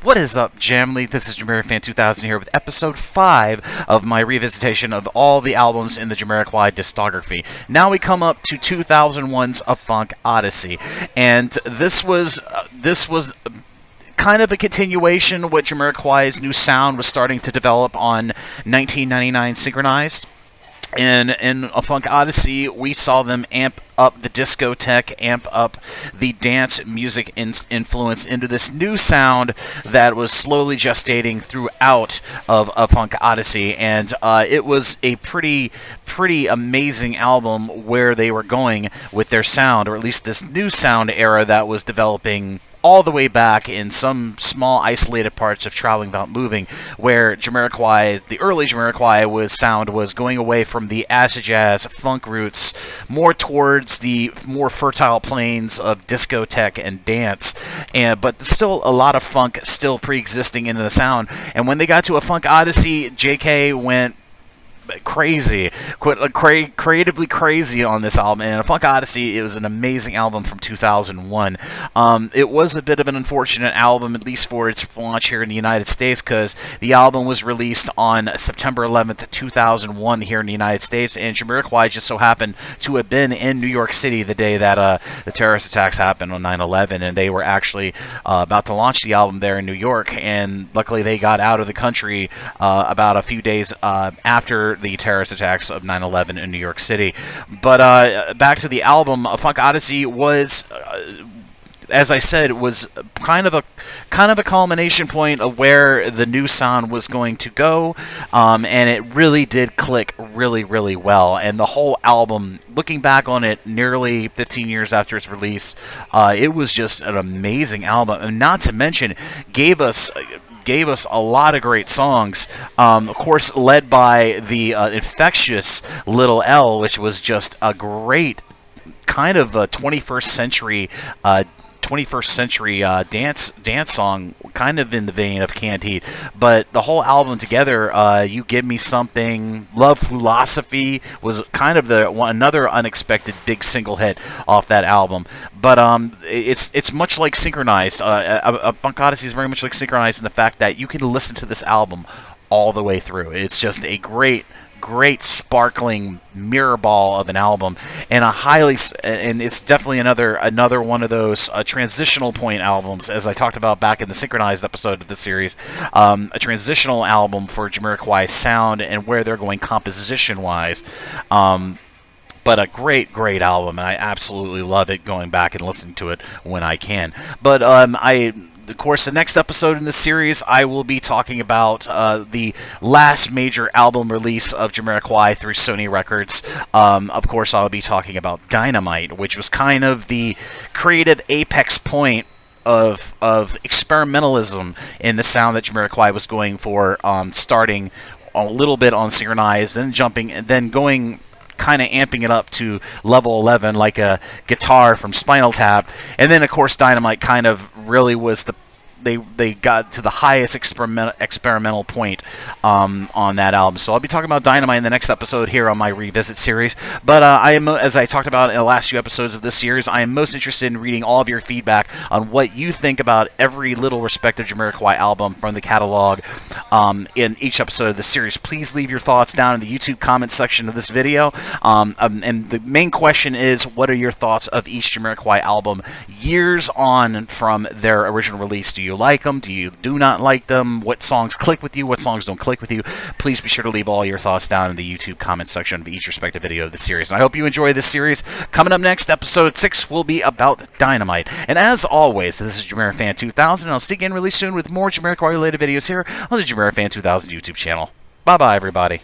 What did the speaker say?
What is up, Jamily? This is JamiroFan 2000 here with episode 5 of my revisitation of all the albums in the Jamiroquai Discography. Now we come up to 2001's A Funk Odyssey, and this was kind of a continuation of what Jamiroquai's new sound was starting to develop on 1999 Synchronized. In A Funk Odyssey, we saw them amp up the discotheque, amp up the dance music influence into this new sound that was slowly gestating throughout of A Funk Odyssey, and it was a pretty amazing album where they were going with their sound, or at least this new sound era that was developing all the way back in some small isolated parts of Traveling Without Moving, where Jamiroquai, the early Jamiroquai sound was going away from the acid jazz funk roots more towards the more fertile plains of discotheque and dance, but still a lot of funk still pre-existing into the sound. And when they got to A Funk Odyssey, JK went crazy, creatively crazy on this album. And A Funk Odyssey, it was an amazing album from 2001. It was a bit of an unfortunate album, at least for its launch here in the United States, because the album was released on September 11th, 2001 here in the United States, and Jamiroquai just so happened to have been in New York City the day that the terrorist attacks happened on 9/11, and they were actually about to launch the album there in New York, and luckily they got out of the country about a few days after the terrorist attacks of 9/11 in New York City. But back to the album, A Funk Odyssey was, as I said, was kind of a culmination point of where the new sound was going to go, and it really did click really well. And the whole album, looking back on it nearly 15 years after its release, it was just an amazing album, and not to mention gave us a lot of great songs, of course led by the infectious Little L, which was just a great kind of a 21st century dance song, kind of in the vein of Canned Heat. But the whole album together, You Give Me Something, Love Philosophy was kind of another unexpected big single hit off that album. But it's much like Synchronized. A Funk Odyssey is very much like Synchronized in the fact that you can listen to this album all the way through. It's just a great sparkling mirror ball of an album, and and it's definitely another one of those transitional point albums, as I talked about back in the Synchronized episode of the series. A transitional album for Jamiroquai sound and where they're going composition wise. But a great album, and I absolutely love it, going back and listening to it when I can. But of course, the next episode in this series, I will be talking about the last major album release of Jamiroquai through Sony Records. Of course, I'll be talking about Dynamite, which was kind of the creative apex point of experimentalism in the sound that Jamiroquai was going for, starting a little bit on Synchronized, then going kind of amping it up to level 11 like a guitar from Spinal Tap. And then of course Dynamite kind of really was they got to the highest experimental point on that album. So I'll be talking about Dynamite in the next episode here on my Revisit series. But I am, as I talked about in the last few episodes of this series, I am most interested in reading all of your feedback on what you think about every little respective Jamiroquai album from the catalog in each episode of this series. Please leave your thoughts down in the YouTube comment section of this video. And the main question is, what are your thoughts of each Jamiroquai album years on from their original release? Do you like them? Do you do not like them? What songs click with you? What songs don't click with you? Please be sure to leave all your thoughts down in the YouTube comment section of each respective video of the series. And I hope you enjoy this series. Coming up next, episode 6 will be about Dynamite. And as always, this is JamiroFan 2000, and I'll see you again really soon with more Jamiroquai related videos here on the JamiroFan 2000 YouTube channel. Bye-bye, everybody.